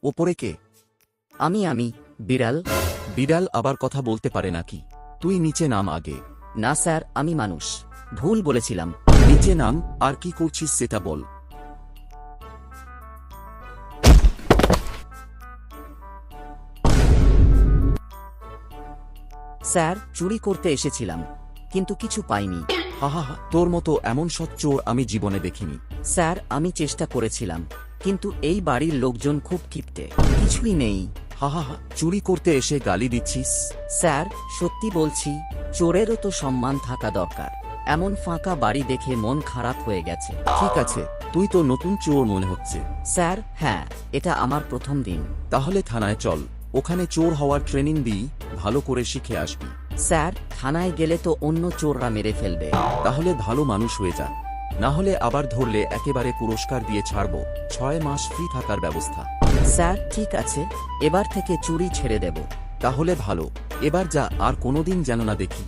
ওপরে কে? আমি বিড়াল। বিড়াল আবার কথা বলতে পারে নাকি? তুই নিচে নাম আগে। না স্যার, আমি মানুষ, ভুল বলেছিলাম। নিচে নাম, আর কি করছিস সেটা বল। স্যার, চুরি করতে এসেছিলাম, কিন্তু কিছু পাইনি। হাহা, তোর মতো এমন সৎ চোর আমি জীবনে দেখিনি। স্যার, আমি চেষ্টা করেছিলাম, কিন্তু এই বাড়ির লোকজন খুব ক্ষিপ্তে, কিছুই নেই। হাহা, চুরি করতে এসে গালি দিচ্ছিস? স্যার, সত্যি বলছি, চোরেরও তো সম্মান থাকা দরকার। এমন ফাঁকা বাড়ি দেখে মন খারাপ হয়ে গেছে। ঠিক আছে, তুই তো নতুন চোর মনে হচ্ছে। স্যার, হ্যাঁ, এটা আমার প্রথম দিন। তাহলে থানায় চল, ওখানে চোর হওয়ার ট্রেনিং দিই, ভালো করে শিখে আসবি। স্যার, থানায় গেলে তো অন্য চোররা মেরে ফেলবে। তাহলে ভালো মানুষ হয়ে যা, না হলে আবার ধরলে একেবারে পুরস্কার দিয়ে ছাড়ব, 6 মাস ফ্রি থাকার ব্যবস্থা। স্যার, ঠিক আছে, এবার থেকে চুরি ছেড়ে দেব। তাহলে ভালো, এবার যা, আর কোনোদিন যেন না দেখি।